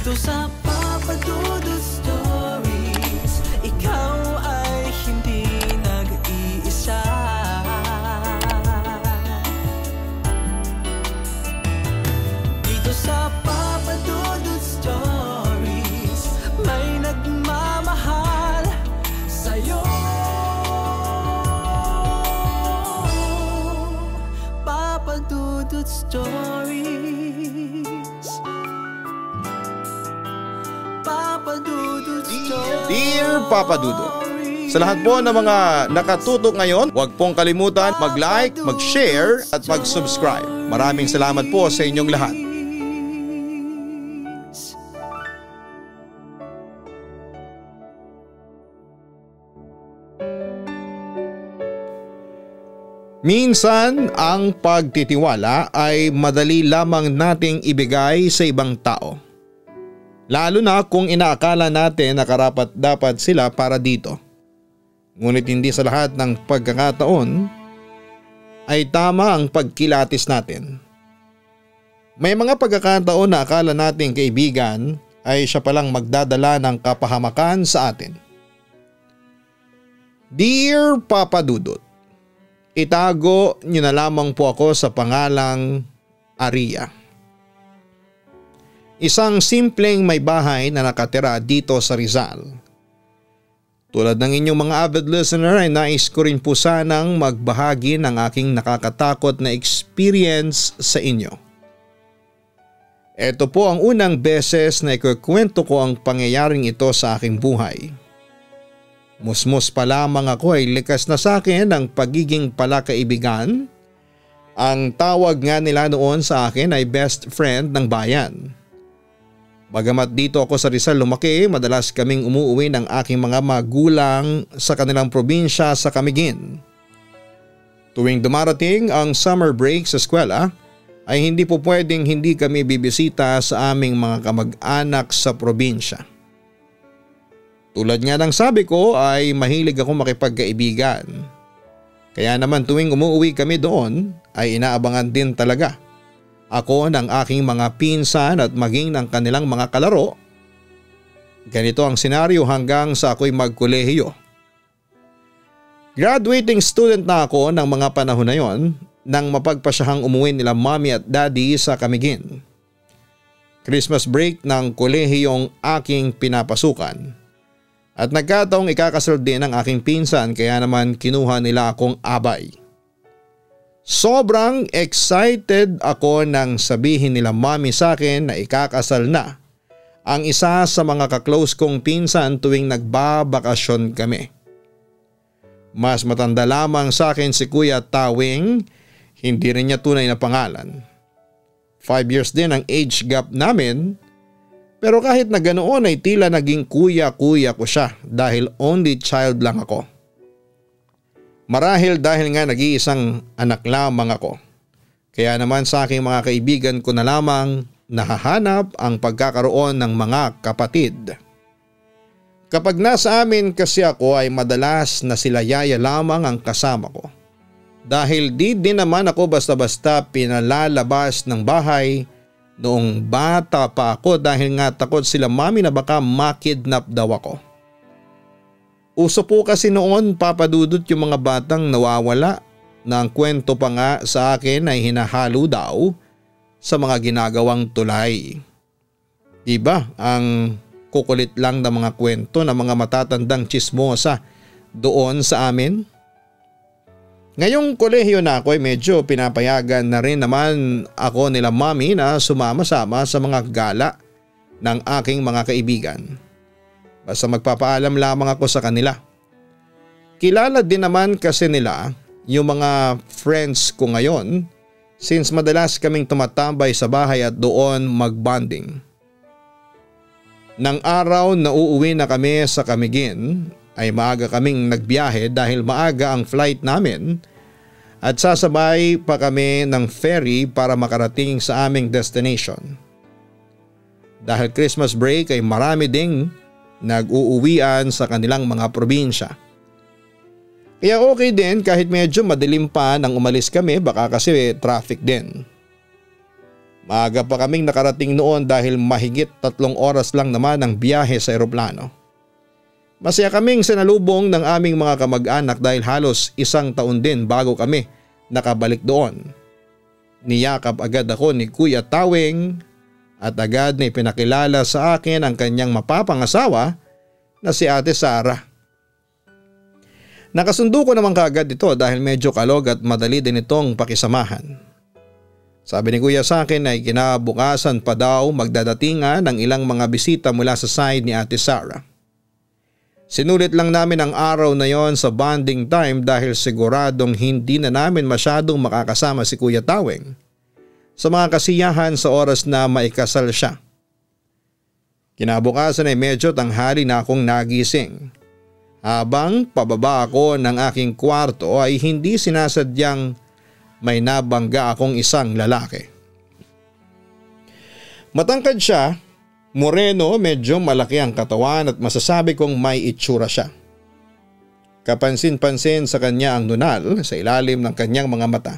Dito sa Papa Dudut Stories, ikaw ay hindi nag-iisa. Dito sa Papa Dudut Stories, may nagmamahal sa'yo. Papa Dudut Stories. Papa Dudut Stories. Dear Papa Dudut, sa lahat po ng mga nakatutok ngayon, huwag pong kalimutan mag-like, mag-share at mag-subscribe. Maraming salamat po sa inyong lahat. Minsan, ang pagtitiwala ay madali lamang nating ibigay sa ibang tao. Lalo na kung inaakala natin na karapat-dapat sila para dito. Ngunit hindi sa lahat ng pagkakataon ay tama ang pagkilatis natin. May mga pagkakataon na akala nating kaibigan ay siya palang magdadala ng kapahamakan sa atin. Dear Papa Dudut, itago niyo na lamang po ako sa pangalang Aria. Isang simpleng may bahay na nakatira dito sa Rizal. Tulad ng inyong mga avid listener ay nais ko rin po sanang magbahagi ng aking nakakatakot na experience sa inyo. Ito po ang unang beses na ikukwento ko ang pangyayaring ito sa aking buhay. Musmus pa lamang ako ay likas na sa akin ang pagiging palakaibigan. Ang tawag nga nila noon sa akin ay best friend ng bayan. Bagamat dito ako sa Rizal lumaki, madalas kaming umuuwi ng aking mga magulang sa kanilang probinsya sa Camiguin. Tuwing dumarating ang summer break sa eskwela, ay hindi po pwedeng hindi kami bibisita sa aming mga kamag-anak sa probinsya. Tulad nga ng sabi ko ay mahilig ako makipagkaibigan. Kaya naman tuwing umuuwi kami doon ay inaabangan din talaga ako ng aking mga pinsan at maging ng kanilang mga kalaro. Ganito ang senaryo hanggang sa ako'y magkolehiyo. Graduating student na ako ng mga panahon na yon nang mapagpasyahang umuwi nila mommy at daddy sa Camiguin. Christmas break ng kolehiyong aking pinapasukan. At nagkataong ikakasal din ng aking pinsan kaya naman kinuha nila akong abay. Sobrang excited ako nang sabihin nila mommy sa akin na ikakasal na ang isa sa mga kaklose kong pinsan tuwing nagbabakasyon kami. Mas matanda lamang sa akin si Kuya Tawing, hindi rin niya tunay na pangalan. 5 years din ang age gap namin, pero kahit na ganoon ay tila naging kuya-kuya ko siya dahil only child lang ako. Marahil dahil nga nag-iisang anak lamang ako. Kaya naman sa aking mga kaibigan ko na lamang nahahanap ang pagkakaroon ng mga kapatid. Kapag nasa amin kasi ako ay madalas na sila yaya lamang ang kasama ko. Dahil di din naman ako basta-basta pinalalabas ng bahay noong bata pa ako dahil nga takot sila mami na baka makidnap daw ako. Uso po kasi noon Papa Dudut yung mga batang nawawala na ang kwento pa nga sa akin ay hinahalo daw sa mga ginagawang tulay. Diba ang kukulit lang ng mga kwento ng mga matatandang tsismosa doon sa amin? Ngayong kolehiyo na ako ay medyo pinapayagan na rin naman ako nila mami na sumama-sama sa mga gala ng aking mga kaibigan. Basta magpapaalam lamang ako sa kanila. Kilala din naman kasi nila yung mga friends ko ngayon since madalas kaming tumatambay sa bahay at doon magbonding. Nang araw na uuwi na kami sa Camiguin ay maaga kaming nagbiyahe dahil maaga ang flight namin at sasabay pa kami ng ferry para makarating sa aming destination. Dahil Christmas break ay marami ding nag-uuwian sa kanilang mga probinsya. Kaya okay din kahit medyo madilim pa nang umalis kami baka kasi traffic din. Maaga pa kaming nakarating noon dahil mahigit 3 oras lang naman ang biyahe sa eroplano. Masaya kaming sinalubong ng aming mga kamag-anak dahil halos 1 taon din bago kami nakabalik doon. Niyakap agad ako ni Kuya Taweng at agad na ipinakilala sa akin ang kanyang mapapangasawa na si Ate Sara. Nakasundo ko naman kaagad ito dahil medyo kalog at madali din itong pakisamahan. Sabi ni Kuya sa akin ay kinabukasan pa daw magdadatingan ng ilang mga bisita mula sa side ni Ate Sara. Sinulit lang namin ang araw na yon sa bonding time dahil siguradong hindi na namin masyadong makakasama si Kuya Taweng sa mga kasiyahan sa oras na maikasal siya. Kinabukasan ay medyo tanghali na akong nagising. Habang pababa ako ng aking kwarto ay hindi sinasadyang may nabangga akong isang lalaki. Matangkad siya, moreno, medyo malaki ang katawan at masasabi kong may itsura siya. Kapansin-pansin sa kanya ang nunal sa ilalim ng kanyang mga mata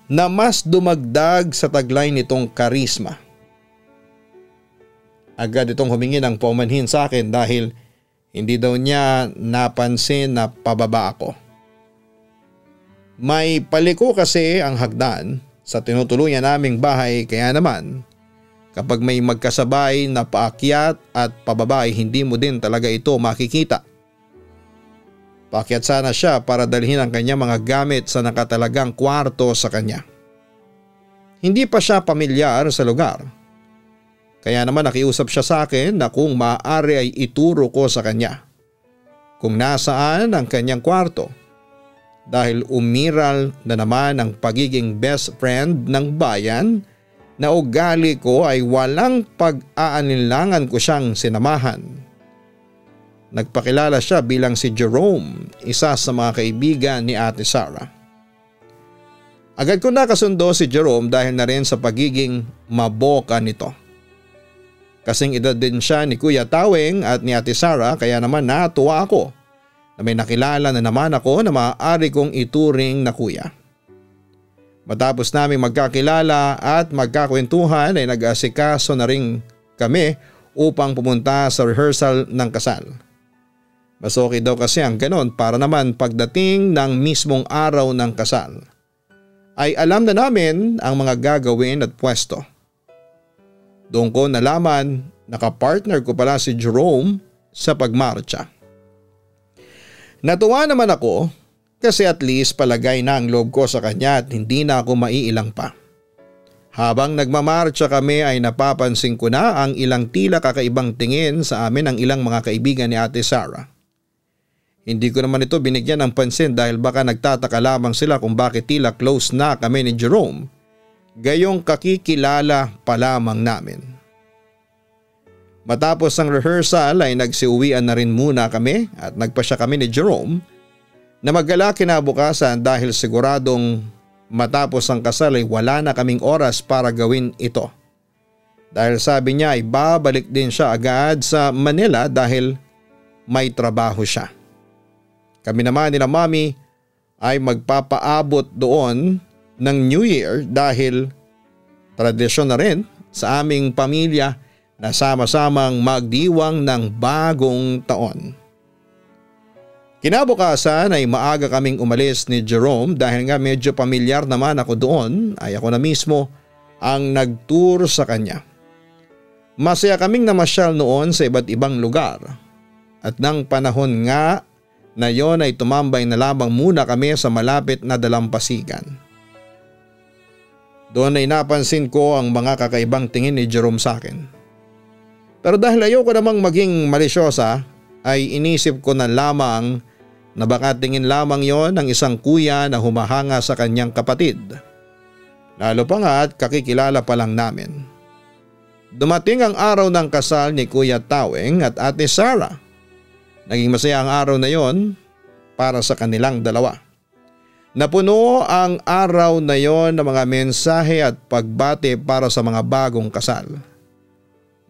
na mas dumagdag sa taglay nitong karisma. Agad itong humingi ng paumanhin sa akin dahil hindi daw niya napansin na pababa ako. May paliko kasi ang hagdan sa tinutuluyan naming bahay kaya naman kapag may magkasabay na paakyat at pababa ay hindi mo din talaga ito makikita. Paakyat sana siya para dalhin ang kanyang mga gamit sa nakatalagang kwarto sa kanya. Hindi pa siya pamilyar sa lugar. Kaya naman nakiusap siya sa akin na kung maaari ay ituro ko sa kanya kung nasaan ang kanyang kwarto. Dahil umiral na naman ang pagiging best friend ng bayan na ugali ko ay walang pag-aanilangan ko siyang sinamahan. Nagpakilala siya bilang si Jerome, isa sa mga kaibigan ni Ate Sara. Agad ko nakasundo si Jerome dahil na rin sa pagiging maboka nito. Kasing edad din siya ni Kuya Taweng at ni Ate Sara kaya naman natuwa ako na may nakilala na naman ako na maaari kong ituring na kuya. Matapos naming magkakilala at magkakwentuhan ay nag-asikaso na rin kami upang pumunta sa rehearsal ng kasal. Mas okay daw kasi ang ganon para naman pagdating ng mismong araw ng kasal ay alam na namin ang mga gagawin at pwesto. Doon ko nalaman na kapartner ko pala si Jerome sa pagmarcha. Natuwa naman ako kasi at least palagay na ang loob ko sa kanya at hindi na ako maiilang pa. Habang nagmamarcha kami ay napapansin ko na ang ilang tila kakaibang tingin sa amin ng ilang mga kaibigan ni Ate Sara. Hindi ko naman ito binigyan ng pansin dahil baka nagtataka lamang sila kung bakit tila close na kami ni Jerome, gayong kakikilala pa lamang namin. Matapos ang rehearsal ay nagsiuwian na rin muna kami at nagpasya kami ni Jerome na maggala kinabukasan dahil siguradong matapos ang kasal ay wala na kaming oras para gawin ito. Dahil sabi niya ay babalik din siya agad sa Manila dahil may trabaho siya. Kami naman nila Mami ay magpapaabot doon ng New Year dahil tradisyon na rin sa aming pamilya na sama-samang magdiwang ng bagong taon. Kinabukasan ay maaga kaming umalis ni Jerome dahil nga medyo pamilyar naman ako doon ay ako na mismo ang nag-tour sa kanya. Masaya kaming namasyal noon sa iba't ibang lugar at nang panahon nga na yon ay tumambay na lamang muna kami sa malapit na dalampasigan. Doon ay napansin ko ang mga kakaibang tingin ni Jerome sa akin. Pero dahil ayoko namang maging malisyosa ay inisip ko na lamang na baka tingin lamang yon ng isang kuya na humahanga sa kanyang kapatid. Lalo pa nga at kakikilala pa lang namin. Dumating ang araw ng kasal ni Kuya Taweng at Ate Sara. Naging masaya ang araw na yon para sa kanilang dalawa. Napuno ang araw na yon ng mga mensahe at pagbate para sa mga bagong kasal.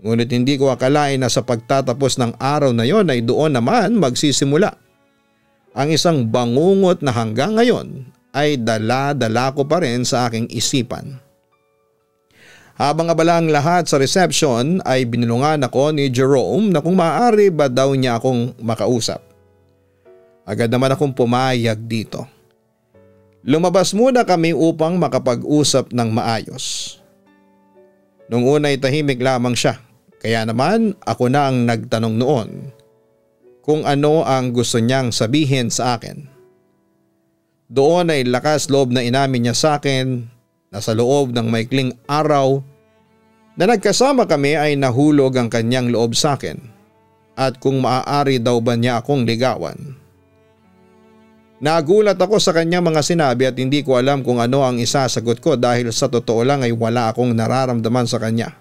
Ngunit hindi ko akalain na sa pagtatapos ng araw na yon ay doon naman magsisimula ang isang bangungot na hanggang ngayon ay dala-dala ko pa rin sa aking isipan. Habang abala ang lahat sa reception ay binulungan ako ni Jerome na kung maaari ba daw niya akong makausap. Agad naman akong pumayag dito. Lumabas muna kami upang makapag-usap ng maayos. Nung una ay tahimik lamang siya, kaya naman ako na ang nagtanong noon kung ano ang gusto niyang sabihin sa akin. Doon ay lakas loob na inamin niya sa akin na sa loob ng maikling araw na nagkasama kami ay nahulog ang kanyang loob sa akin at kung maaari daw ba niya akong ligawan. Nagulat ako sa kanyang mga sinabi at hindi ko alam kung ano ang isasagot ko dahil sa totoo lang ay wala akong nararamdaman sa kanya.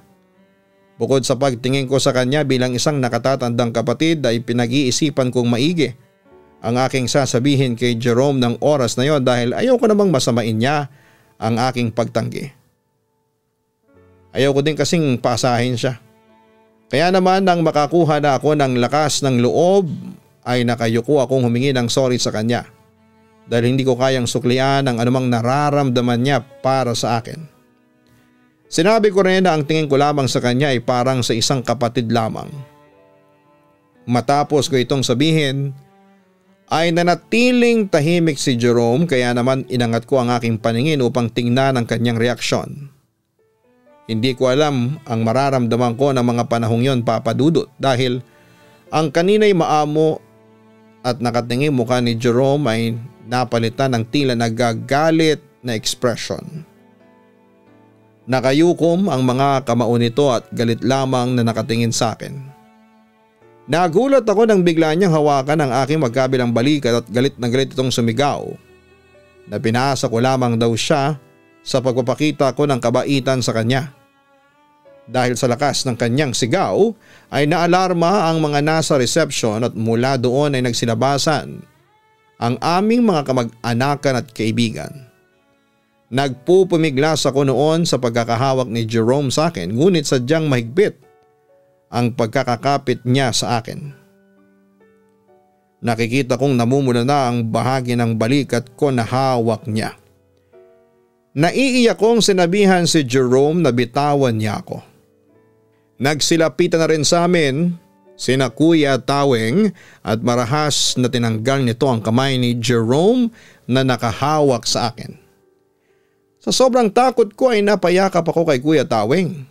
Bukod sa pagtingin ko sa kanya bilang isang nakatatandang kapatid ay pinag-iisipan kong maigi ang aking sasabihin kay Jerome ng oras na yon dahil ayaw ko namang masamain niya ang aking pagtanggi. Ayaw ko din kasing pasahin siya. Kaya naman nang makakuha na ako ng lakas ng loob ay nakayuko akong humingi ng sorry sa kanya dahil hindi ko kayang suklian ang anumang nararamdaman niya para sa akin. Sinabi ko rin na ang tingin ko lamang sa kanya ay parang sa isang kapatid lamang. Matapos ko itong sabihin ay nanatiling tahimik si Jerome kaya naman inangat ko ang aking paningin upang tingnan ang kanyang reaksyon. Hindi ko alam ang mararamdaman ko ng mga panahong yon, Papa Dudut, dahil ang kanina'y maamo at nakatingin mukha ni Jerome ay napalitan ng tila nagagalit na ekspresyon. Nakayukom ang mga kamao nito at galit lamang na nakatingin sa akin. Nagulat ako nang bigla niyang hawakan ang aking magkabilang balikat at galit na galit itong sumigaw na pinasa ko lamang daw siya sa pagpapakita ko ng kabaitan sa kanya. Dahil sa lakas ng kanyang sigaw ay naalarma ang mga nasa reception at mula doon ay nagsilabasan ang aming mga kamag-anakan at kaibigan. Nagpupumiglas ako noon sa pagkakahawak ni Jerome sa akin ngunit sadyang mahigpit ang pagkakakapit niya sa akin. Nakikita kong namumula na ang bahagi ng balikat ko na hawak niya. Naiiyak kong sinabihan si Jerome na bitawan niya ako. Nagsilapitan na rin sa amin sina Kuya Taweng at marahas na tinanggal nito ang kamay ni Jerome na nakahawak sa akin. Sa sobrang takot ko ay napayakap ako kay Kuya Taweng.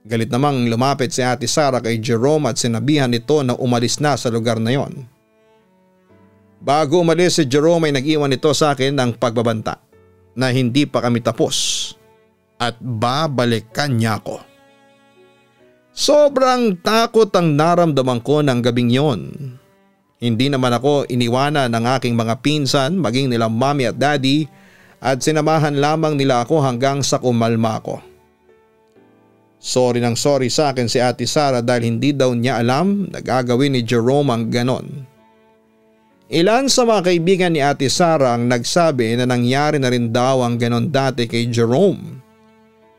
Galit namang lumapit si Ate Sara kay Jerome at sinabihan nito na umalis na sa lugar na yon. Bago umalis si Jerome ay nag-iwan nito sa akin ng pagbabanta na hindi pa kami tapos at babalikan niya ako. Sobrang takot ang naramdaman ko ng gabing yon. Hindi naman ako iniwanan ng aking mga pinsan maging nila Mommy at Daddy at sinamahan lamang nila ako hanggang sa kumalma ako. Sorry sa akin si Ate Sara dahil hindi daw niya alam na gagawin ni Jerome ang ganon. Ilan sa mga kaibigan ni Ate Sara ang nagsabi na nangyari na rin daw ang ganon dati kay Jerome.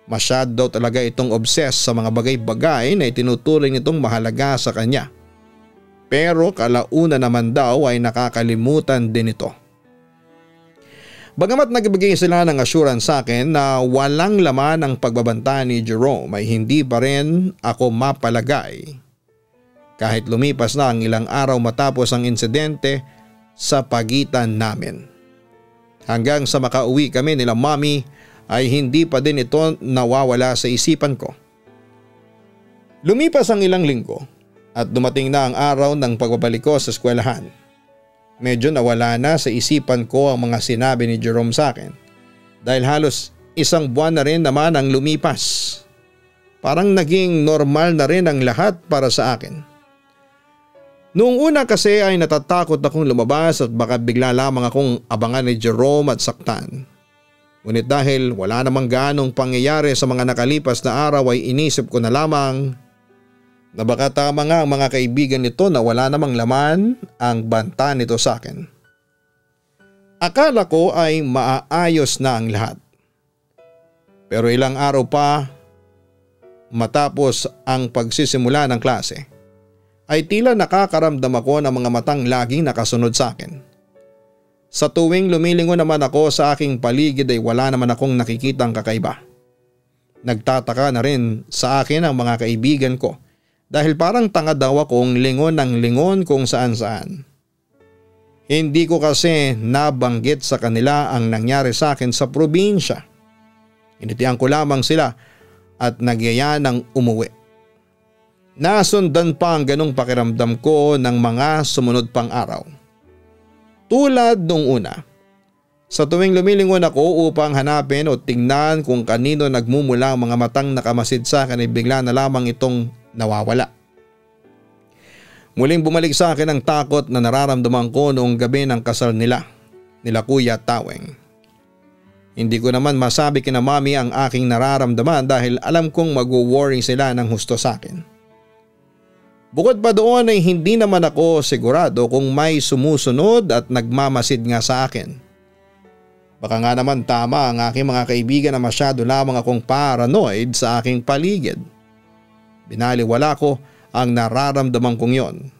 Masyado daw talaga itong obsessed sa mga bagay-bagay na itinuturing nitong mahalaga sa kanya. Pero kalauna naman daw ay nakakalimutan din ito. Bagamat nagbigay sila ng assurance sa akin na walang laman ang pagbabanta ni Jerome ay hindi pa rin ako mapalagay. Kahit lumipas na ang ilang araw matapos ang insidente sa pagitan namin. Hanggang sa makauwi kami nila Mommy ay hindi pa din ito nawawala sa isipan ko. Lumipas ang ilang linggo at dumating na ang araw ng pagbabalik ko sa eskwelahan. Medyo nawala na sa isipan ko ang mga sinabi ni Jerome sa akin dahil halos isang buwan na rin naman ang lumipas. Parang naging normal na rin ang lahat para sa akin. Noong una kasi ay natatakot akong lumabas at baka bigla lamang akong abangan ni Jerome at saktan. Ngunit dahil wala namang ganong pangyayari sa mga nakalipas na araw ay inisip ko na lamang na baka tama nga ang mga kaibigan nito na wala namang laman ang banta nito sa akin. Akala ko ay maaayos na ang lahat. Pero ilang araw pa matapos ang pagsisimula ng klase ay tila nakakaramdam ako ng mga matang laging nakasunod sa akin. Sa tuwing lumilingon naman ako sa aking paligid ay wala naman akong nakikitang kakaiba. Nagtataka na rin sa akin ang mga kaibigan ko dahil parang tanga daw akong lingon ng lingon kung saan saan. Hindi ko kasi nabanggit sa kanila ang nangyari sa akin sa probinsya. Initian ko lamang sila at nagyaya ng umuwi. Nasundan pa ang ganong pakiramdam ko ng mga sumunod pang araw. Tulad nung una, sa tuwing lumilingon ako upang hanapin o tingnan kung kanino nagmumula ang mga matang nakamasid sa akin ay bigla na lamang itong nawawala. Muling bumalik sa akin ang takot na nararamdaman ko noong gabi ng kasal nila Kuya Taweng. Hindi ko naman masabi kina mami ang aking nararamdaman dahil alam kong mag-worry sila ng husto sa akin. Bukod pa doon ay hindi naman ako sigurado kung may sumusunod at nagmamasid nga sa akin. Baka nga naman tama ang aking mga kaibigan na masyado lamang akong paranoid sa aking paligid. Binaliwala ko ang nararamdaman kong yon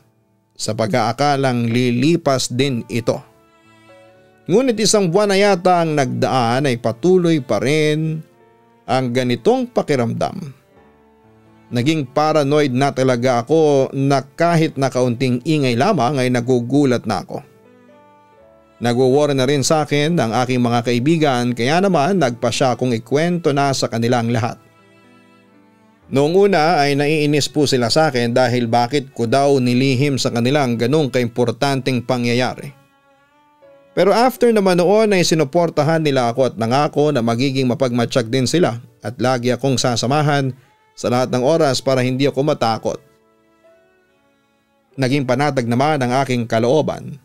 sa pag-aakalang lilipas din ito. Ngunit isang buwan na yata ang nagdaan ay patuloy pa rin ang ganitong pakiramdam. Naging paranoid na talaga ako na kahit na kaunting ingay lamang ay nagugulat na ako. Nagwo-worry na rin sa akin ang aking mga kaibigan kaya naman nagpa siya akong ikwento na sa kanilang lahat. Noong una ay naiinis po sila sa akin dahil bakit ko daw nilihim sa kanilang ganong kaimportanteng pangyayari. Pero after naman noon ay sinuportahan nila ako at nangako na magiging mapagmatsyag din sila at lagi akong sasamahan sa lahat ng oras para hindi ako matakot. Naging panatag naman ang aking kalooban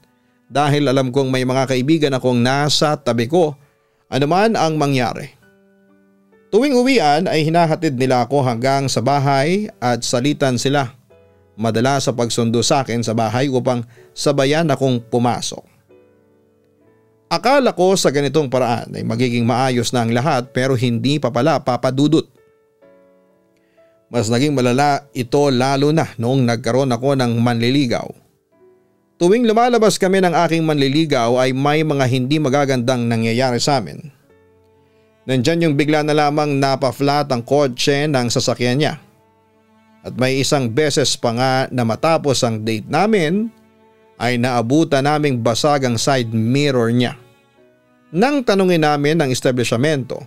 dahil alam kong may mga kaibigan akong nasa tabi ko anuman ang mangyari. Tuwing uwian ay hinahatid nila ako hanggang sa bahay at salitan sila madalas sa pagsundo sa akin sa bahay upang sabayan akong pumasok. Akala ko sa ganitong paraan ay magiging maayos na ang lahat pero hindi pa pala papadudot. Mas naging malala ito lalo na noong nagkaroon ako ng manliligaw. Tuwing lumalabas kami ng aking manliligaw ay may mga hindi magagandang nangyayari sa amin. Nandyan yung bigla na lamang napaflat ang kotse ng sasakyan niya. At may isang beses pa nga na matapos ang date namin ay naabutan naming basag ang side mirror niya. Nang tanungin namin ng establishmento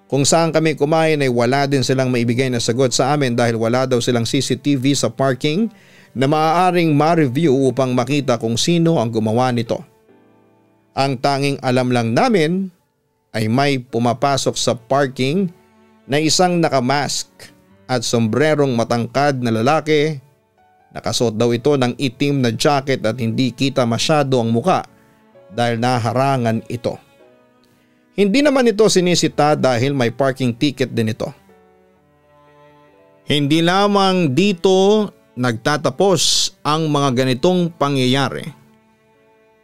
kung saan kami kumain ay wala din silang maibigay na sagot sa amin dahil wala daw silang CCTV sa parking na maaaring ma-review upang makita kung sino ang gumawa nito. Ang tanging alam lang namin ay may pumapasok sa parking na isang nakamask at sombrerong matangkad na lalaki. Nakasuot daw ito ng itim na jacket at hindi kita masyado ang muka dahil naharangan ito. Hindi naman ito sinisita dahil may parking ticket din ito. Hindi lamang dito nagtatapos ang mga ganitong pangyayari.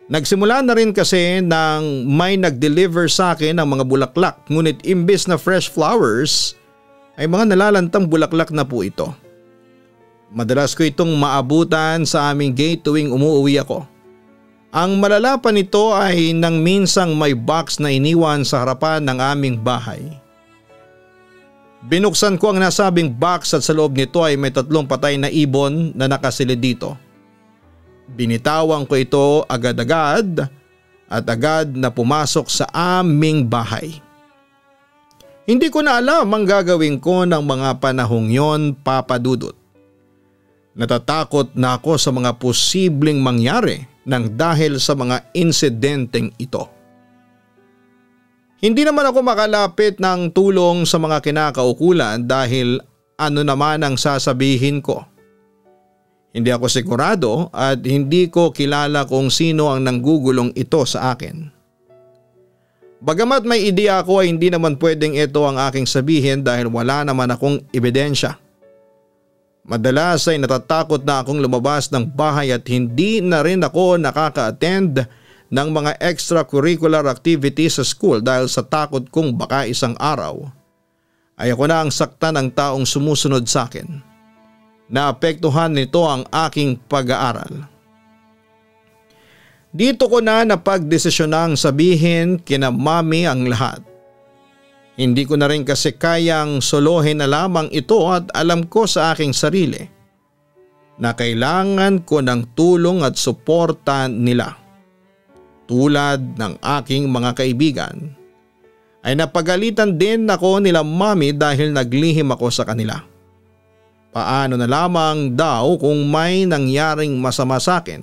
Nagsimula na rin kasi nang may nag-deliver sa akin ng mga bulaklak ngunit imbes na fresh flowers ay mga nalalantang bulaklak na po ito. Madalas ko itong maabutan sa aming gate tuwing umuwi ako. Ang malala pa nito ay nang minsang may box na iniwan sa harapan ng aming bahay. Binuksan ko ang nasabing box at sa loob nito ay may 3 patay na ibon na nakasilid dito. Binitawan ko ito agad-agad at agad na pumasok sa aming bahay. Hindi ko na alam ang gagawin ko ng mga panahong yon, Papa Dudut. Natatakot na ako sa mga posibleng mangyari nang dahil sa mga insidenteng ito. Hindi naman ako makalapit ng tulong sa mga kinakaukulan dahil ano naman ang sasabihin ko. Hindi ako sigurado at hindi ko kilala kung sino ang nanggugulong ito sa akin. Bagamat may ideya ako ay hindi naman pwedeng ito ang aking sabihin dahil wala naman akong ebidensya. Madalas ay natatakot na akong lumabas ng bahay at hindi na rin ako nakaka-attend ng mga extracurricular activities sa school dahil sa takot kong baka isang araw ay ako na ang saktan ng taong sumusunod sa akin. Naapektuhan nito ang aking pag-aaral. Dito ko na napagdesisyonang sabihin kina mami ang lahat. Hindi ko na rin kasi kayang solohin na lamang ito at alam ko sa aking sarili na kailangan ko ng tulong at suporta nila. Tulad ng aking mga kaibigan ay napagalitan din ako nila mami dahil naglihim ako sa kanila. Paano na lamang daw kung may nangyaring masama sa akin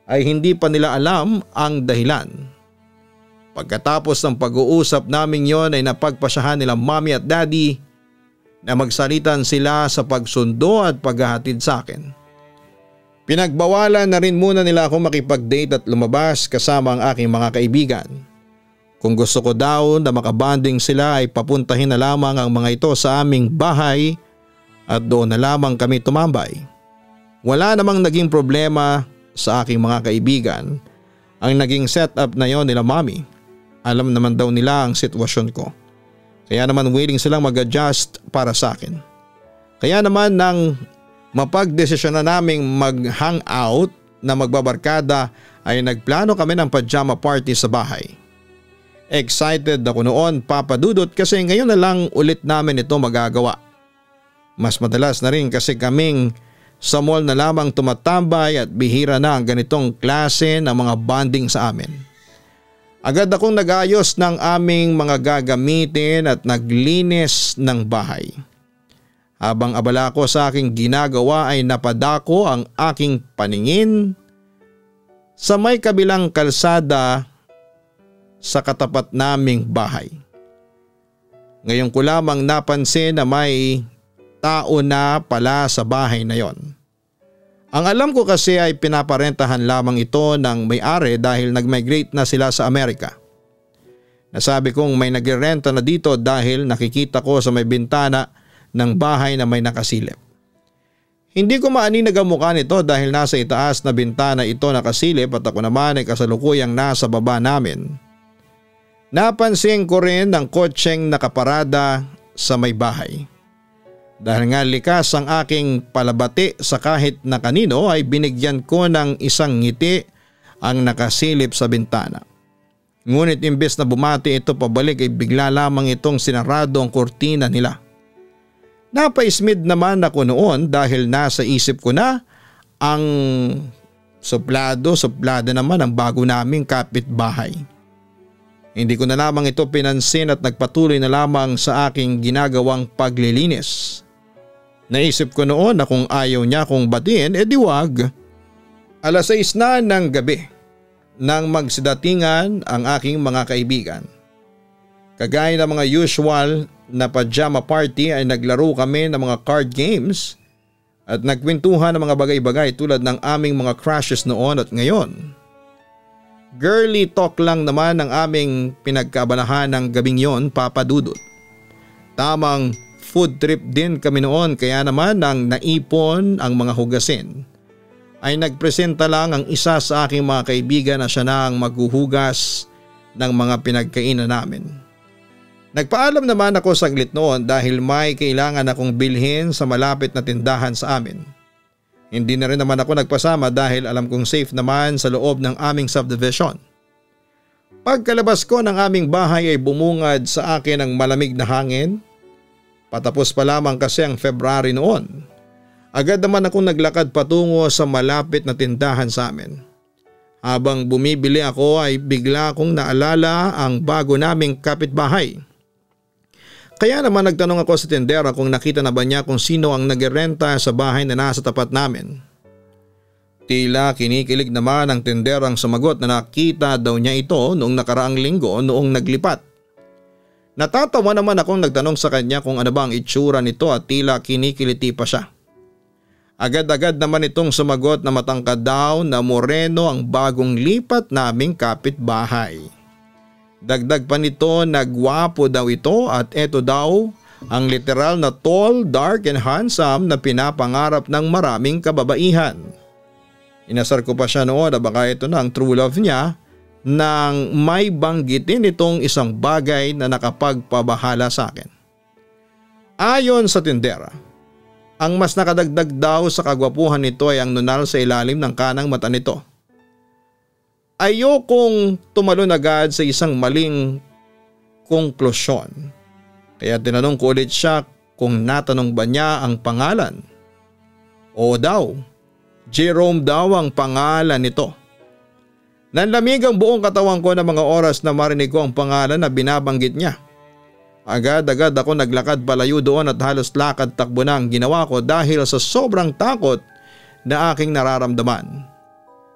ay hindi pa nila alam ang dahilan. Pagkatapos ng pag-uusap namin yon ay napagpasyahan nila mami at daddy na magsalitan sila sa pagsundo at paghahatid sa akin. Pinagbawalan na rin muna nila ako makipag-date at lumabas kasama ang aking mga kaibigan. Kung gusto ko daw na makabanding sila ay papuntahin na lamang ang mga ito sa aming bahay at doon na lamang kami tumambay. Wala namang naging problema sa aking mga kaibigan ang naging setup na yon nila mami. Alam naman daw nila ang sitwasyon ko. Kaya naman willing silang mag-adjust para sa akin. Kaya naman nang mapagdesisyon na naming mag-hangout na magbabarkada ay nagplano kami ng pajama party sa bahay. Excited ako noon, Papa Dudut, kasi ngayon na lang ulit namin ito magagawa. Mas madalas na rin kasi kaming sa mall na lamang tumatambay at bihira na ang ganitong klase ng mga bonding sa amin. Agad akong nag-ayos ng aming mga gagamitin at naglinis ng bahay. Habang abala ko sa aking ginagawa ay napadako ang aking paningin sa may kabilang kalsada sa katapat naming bahay. Ngayon ko lamang napansin na may tao na pala sa bahay na yon. Ang alam ko kasi ay pinaparentahan lamang ito ng may-ari dahil nag-migrate na sila sa Amerika. Nasabi kong may nagrerenta na dito dahil nakikita ko sa may bintana ng bahay na may nakasilip. Hindi ko maaninag ang mukha nito dahil nasa itaas na bintana ito nakasilip at ako naman ay kasalukuyang nasa baba namin. Napansin ko rin ang kotseng nakaparada sa may bahay. Dahil nga likas ang aking palabati sa kahit na kanino ay binigyan ko ng isang ngiti ang nakasilip sa bintana. Ngunit imbes na bumati ito pabalik ay bigla lamang itong sinarado ang kurtina nila. Napaismid naman ako noon dahil nasa isip ko na ang suplada naman ang bago naming kapitbahay. Hindi ko na lamang ito pinansin at nagpatuloy na lamang sa aking ginagawang paglilinis. Naisip ko noon na kung ayaw niya akong batiin, edi wag. 6:00 na ng gabi nang magsidatingan ang aking mga kaibigan. Kagaya ng mga usual na pajama party ay naglaro kami ng mga card games at nagkwentuhan ng mga bagay-bagay tulad ng aming mga crushes noon at ngayon. Girly talk lang naman ang aming pinagkaabalahan ng gabing yon, Papa Dudut. Tamang food trip din kami noon kaya naman nang naipon ang mga hugasin ay nagpresenta lang ang isa sa aking mga kaibigan na siya na ang maghuhugas ng mga pinagkainan namin. Nagpaalam naman ako saglit noon dahil may kailangan akong bilhin sa malapit na tindahan sa amin. Hindi na rin naman ako nagpasama dahil alam kong safe naman sa loob ng aming subdivision. Pagkalabas ko ng aming bahay ay bumungad sa akin ang malamig na hangin. Patapos pa lamang kasi ang February noon. Agad naman akong naglakad patungo sa malapit na tindahan sa amin. Habang bumibili ako ay bigla akong naalala ang bago naming kapitbahay. Kaya naman nagtanong ako sa tindera kung nakita na ba niya kung sino ang nagrerenta sa bahay na nasa tapat namin. Tila kinikilig naman ang tinderang sumagot na nakita daw niya ito noong nakaraang linggo noong naglipat. Natatawa naman akong nagtanong sa kanya kung ano ba ang itsura nito at tila kinikiliti pa siya. Agad-agad naman itong sumagot na matangkad daw na moreno ang bagong lipat naming kapitbahay. Dagdag pa nito na gwapo daw ito at eto daw ang literal na tall, dark and handsome na pinapangarap ng maraming kababaihan. Inasar ko pa siya noon na baka ito na ang true love niya nang may banggitin itong isang bagay na nakapagpabahala sa akin. Ayon sa tindera, ang mas nakadagdag daw sa kagwapuhan nito ay ang nunal sa ilalim ng kanang mata nito. Ayokong tumalon agad sa isang maling konklusyon. Kaya tinanong ko ulit siya kung natanong ba niya ang pangalan. Oo daw, Jerome daw ang pangalan nito. Nanlamig ang buong katawan ko ng mga oras na marinig ko ang pangalan na binabanggit niya. Agad-agad ako naglakad palayo doon at halos lakad takbo na ang ginawa ko dahil sa sobrang takot na aking nararamdaman.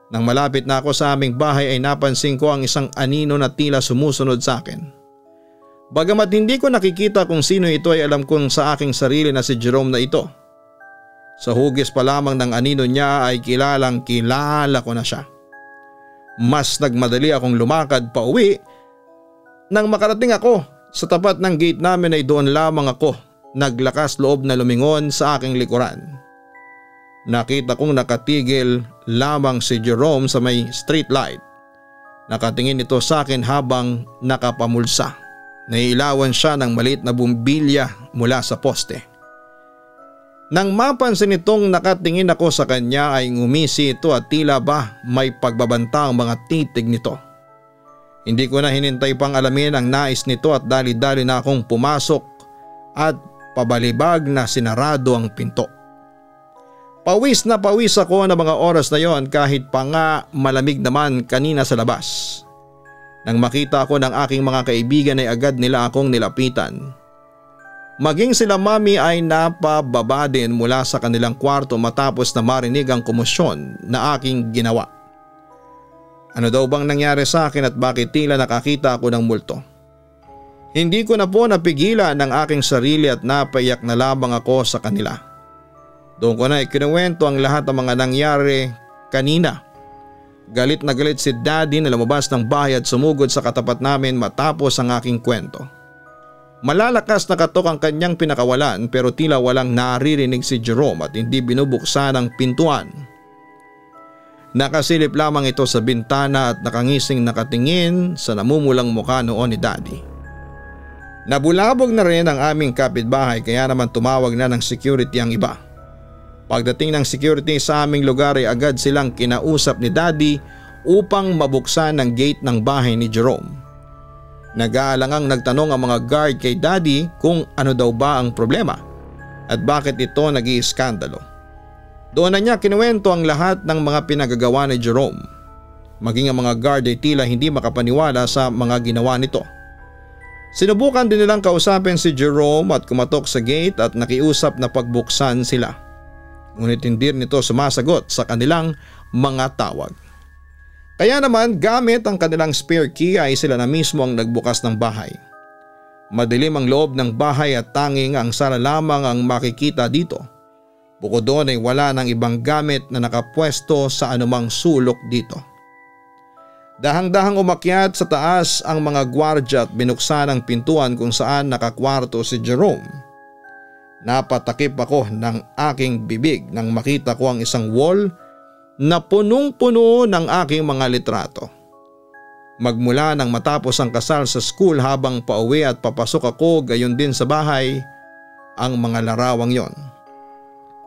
Nang malapit na ako sa aming bahay ay napansin ko ang isang anino na tila sumusunod sa akin. Bagamat hindi ko nakikita kung sino ito ay alam kong sa aking sarili na si Jerome na ito. Sa hugis pa lamang ng anino niya ay kilalang kilala ko na siya. Mas nagmadali akong lumakad pa uwi. Nang makarating ako sa tapat ng gate namin ay doon lamang ako naglakas loob na lumingon sa aking likuran. Nakita kong nakatigil lamang si Jerome sa may street light. Nakatingin ito sa akin habang nakapamulsa. Nailawan siya ng maliit na bumbilya mula sa poste. Nang mapansin itong nakatingin ako sa kanya ay ngumisi ito at tila ba may pagbabanta ang mga titig nito. Hindi ko na hinintay pang alamin ang nais nito at dali-dali na akong pumasok at pabalibag na sinarado ang pinto. Pawis na pawis ako ng mga oras na yon kahit pa nga malamig naman kanina sa labas. Nang makita ako ng aking mga kaibigan ay agad nila akong nilapitan. Maging sila mami ay napababa din mula sa kanilang kwarto matapos na marinig ang komosyon na aking ginawa. Ano daw bang nangyari sa akin at bakit tila nakakita ako ng multo? Hindi ko na po napigilan ng aking sarili at napaiyak na lamang ako sa kanila. Doon ko na ikinuwento ang lahat ng mga nangyari kanina. Galit na galit si Daddy na lumabas ng bahay at sumugod sa katapat namin matapos ang aking kwento. Malalakas na katok ang kanyang pinakawalan pero tila walang naririnig si Jerome at hindi binubuksan ang pintuan. Nakasilip lamang ito sa bintana at nakangising nakatingin sa namumulang mukha noon ni Daddy. Nabulabog na rin ang aming kapitbahay kaya naman tumawag na ng security ang iba. Pagdating ng security sa aming lugar ay agad silang kinausap ni Daddy upang mabuksan ang gate ng bahay ni Jerome. Nag-aalangang nagtanong ang mga guard kay Daddy kung ano daw ba ang problema at bakit ito nag-iiskandalo. Doon na niya kinuwento ang lahat ng mga pinagagawa ni Jerome. Maging ang mga guard ay tila hindi makapaniwala sa mga ginawa nito. Sinubukan din nilang kausapin si Jerome at kumatok sa gate at nakiusap na pagbuksan sila. Ngunit hindi nito sumasagot sa kanilang mga tawag. Kaya naman gamit ang kanilang spare key ay sila na mismo ang nagbukas ng bahay. Madilim ang loob ng bahay at tanging ang sala lamang ang makikita dito. Bukod doon ay wala ng ibang gamit na nakapwesto sa anumang sulok dito. Dahang-dahang umakyat sa taas ang mga gwardya at binuksan ang pintuan kung saan nakakwarto si Jerome. Napatakip ako ng aking bibig nang makita ko ang isang wall na punong-puno ng aking mga litrato. Magmula nang matapos ang kasal sa school habang pauwi at papasok ako gayon din sa bahay ang mga larawang yon.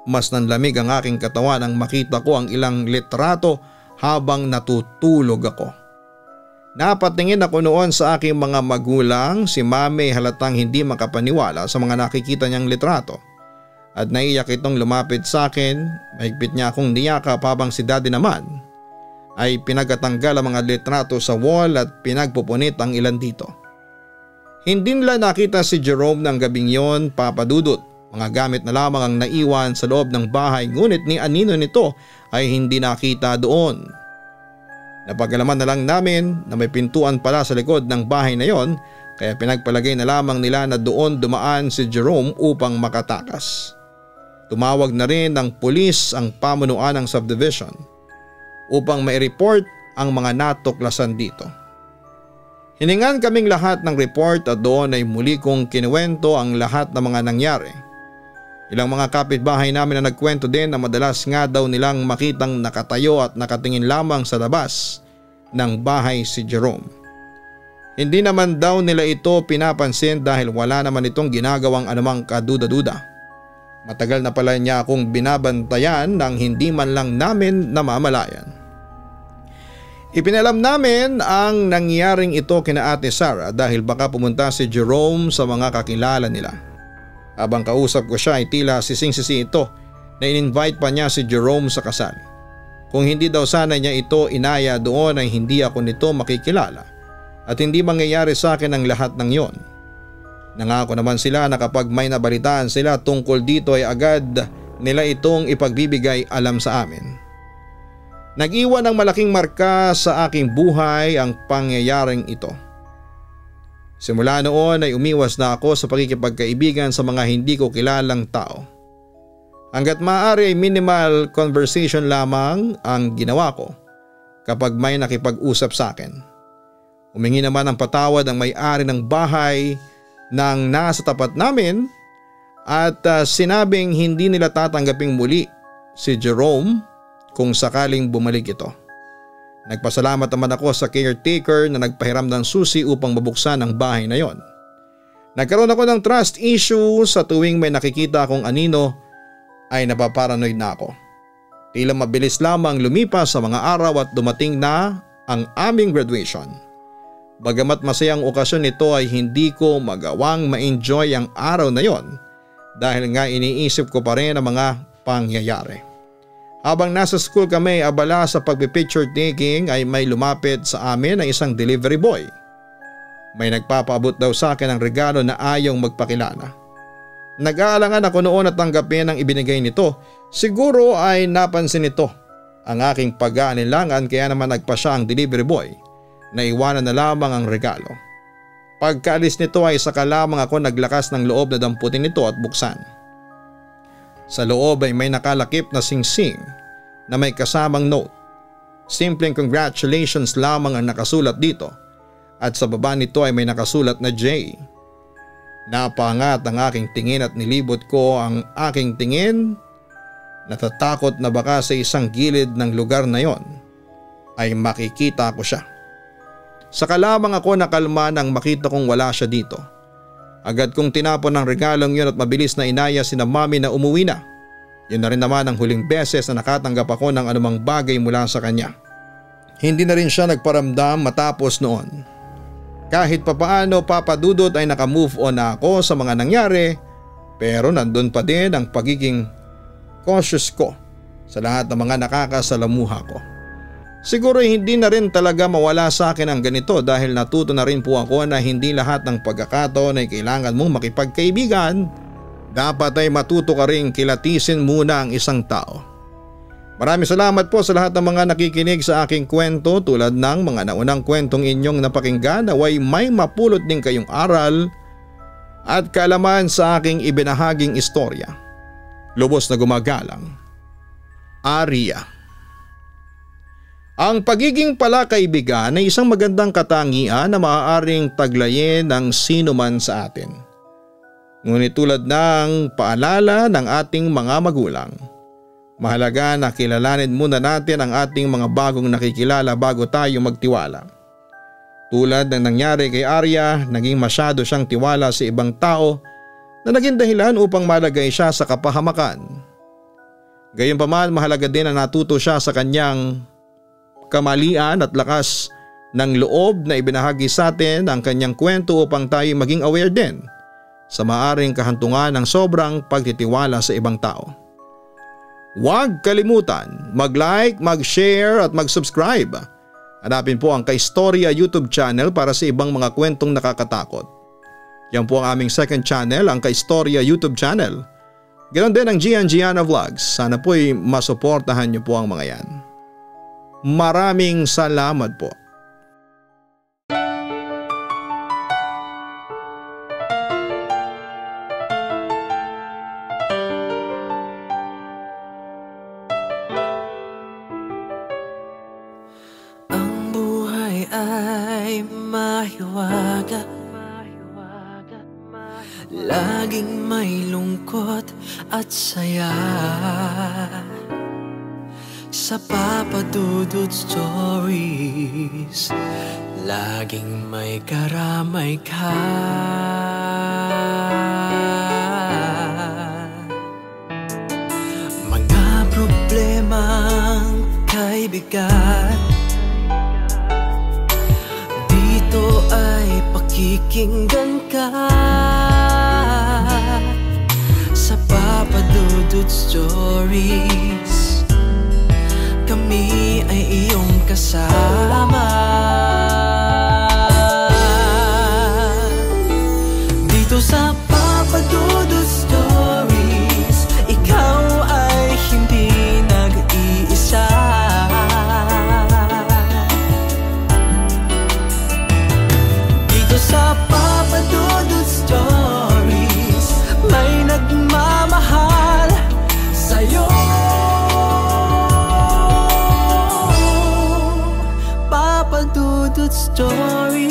Mas nanlamig ang aking katawan nang makita ko ang ilang litrato habang natutulog ako. Napatingin ako noon sa aking mga magulang, si Mami halatang hindi makapaniwala sa mga nakikita niyang litrato. At naiyak itong lumapit sa akin, mahigpit niya akong niyakap habang si Daddy naman ay pinagtatanggal ang mga litrato sa wall at pinagpupunit ang ilan dito. Hindi nila nakita si Jerome ng gabing yon, Papa Dudut. Mga gamit na lamang ang naiwan sa loob ng bahay ngunit ni anino nito ay hindi nakita doon. Napagalaman na lang namin na may pintuan pala sa likod ng bahay na yon kaya pinagpalagay na lamang nila na doon dumaan si Jerome upang makatakas. Tumawag na rin ng pulis ang pamunuan ng subdivision upang mai-report ang mga natuklasan dito. Hiningan kaming lahat ng report at doon ay muli kong kinuwento ang lahat ng mga nangyari. Ilang mga kapitbahay namin na nagkwento din na madalas nga daw nilang makitang nakatayo at nakatingin lamang sa labas ng bahay si Jerome. Hindi naman daw nila ito pinapansin dahil wala naman itong ginagawang anumang kaduda-duda. Matagal na pala niya akong binabantayan nang hindi man lang namin namamalayan. Ipinalam namin ang nangyaring ito kina Ate Sara dahil baka pumunta si Jerome sa mga kakilala nila. Habang kausap ko siya ay tila sising-sisi ito na in-invite pa niya si Jerome sa kasal. Kung hindi daw sana niya ito inaya doon ay hindi ako nito makikilala at hindi mangyayari sa akin ang lahat ng yon. Nangako naman sila na kapag may nabalitaan sila tungkol dito ay agad nila itong ipagbibigay alam sa amin. Nag-iwan ng malaking marka sa aking buhay ang pangyayaring ito. Simula noon ay umiwas na ako sa pakikipagkaibigan sa mga hindi ko kilalang tao. Hanggat maaari ay minimal conversation lamang ang ginawa ko kapag may nakipag-usap sa akin. Humingi naman ng patawad ang may-ari ng bahay nang nasa tapat namin at sinabing hindi nila tatanggaping muli si Jerome kung sakaling bumalik ito. Nagpasalamat naman ako sa caretaker na nagpahiram ng susi upang mabuksan ang bahay na yon. Nagkaroon ako ng trust issue sa tuwing may nakikita akong anino ay napaparanoid na ako. Tila mabilis lamang lumipas sa mga araw at dumating na ang aming graduation. Bagamat masayang okasyon nito ay hindi ko magawang ma-enjoy ang araw na yon dahil nga iniisip ko pa rin ang mga pangyayari. Habang nasa school kami abala sa pagpipicture taking ay may lumapit sa amin na isang delivery boy. May nagpapaabot daw sa akin ng regalo na ayaw magpakilala. Nag-aalangan ako noon at tanggapin ang ibinigay nito. Siguro ay napansin nito ang aking pag-aanilangan kaya naman nagpa siya ang delivery boy na iwanan na lamang ang regalo. Pagkaalis nito ay saka lamang ako naglakas ng loob na damputin ito at buksan. Sa loob ay may nakalakip na singsing na may kasamang note. Simpleng congratulations lamang ang nakasulat dito at sa baba nito ay may nakasulat na J. Napangat ang aking tingin at nilibot ko ang aking tingin. Natatakot na baka sa isang gilid ng lugar na yon ay makikita ko siya. Saka lamang ako nakalma nang makita kong wala siya dito. Agad kong tinapon ang regalong yun at mabilis na inaya sina mami na umuwi na. Yun na rin naman ang huling beses na nakatanggap ako ng anumang bagay mula sa kanya. Hindi na rin siya nagparamdam matapos noon. Kahit papaano papadudot ay nakamove on na ako sa mga nangyari pero nandun pa din ang pagiging cautious ko sa lahat ng mga nakakasalamuha ko. Siguro hindi na rin talaga mawala sa akin ang ganito dahil natuto na rin po ako na hindi lahat ng pagkakataon ay kailangan mong makipagkaibigan. Dapat ay matuto ka rin kilatisin muna ang isang tao. Maraming salamat po sa lahat ng mga nakikinig sa aking kwento tulad ng mga naunang kwentong inyong napakinggan. Naway may mapulot din kayong aral at kaalaman sa aking ibinahaging istorya. Lubos na gumagalang, Aria. Ang pagiging palakaibigan ay isang magandang katangian na maaaring taglayin ng sino man sa atin. Ngunit tulad ng paalala ng ating mga magulang, mahalaga na kilalanin muna natin ang ating mga bagong nakikilala bago tayo magtiwala. Tulad ng nangyari kay Aria, naging masyado siyang tiwala sa ibang tao na naging dahilan upang malagay siya sa kapahamakan. Gayunpaman mahalaga din na natuto siya sa kanyang kamalian at lakas ng loob na ibinahagi sa atin ang kanyang kwento upang tayo maging aware din sa maaring kahantungan ng sobrang pagtitiwala sa ibang tao. Huwag kalimutan mag-like, mag-share at mag-subscribe. Hanapin po ang Kaistorya YouTube channel para sa ibang mga kwentong nakakatakot. Yan po ang aming second channel, ang Kaistorya YouTube channel. Ganon din ang Gian Gianna Vlogs. Sana po'y masuportahan niyo po ang mga yan. Maraming salamat po. Ang buhay ay mahiwaga, laging may lungkot at saya. Sa Papa Dudut Stories, laging may karamay ka. Mga problemang kay bigat, pakikinggan ka sa Papa Dudut Stories. Kami ay iyong kasama dito sa Papa Dudut Stories. Ikaw ay hindi nag-iisa. Dito sa Papa Dudut Stories may nagmamahal sa'yo. Papa Dudut Stories,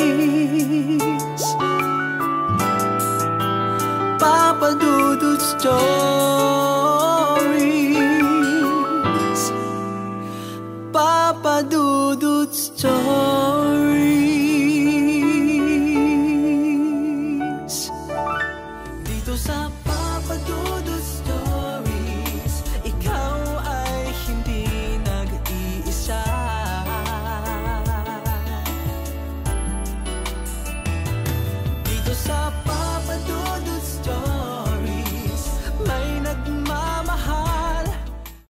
Papa Dudut Stories.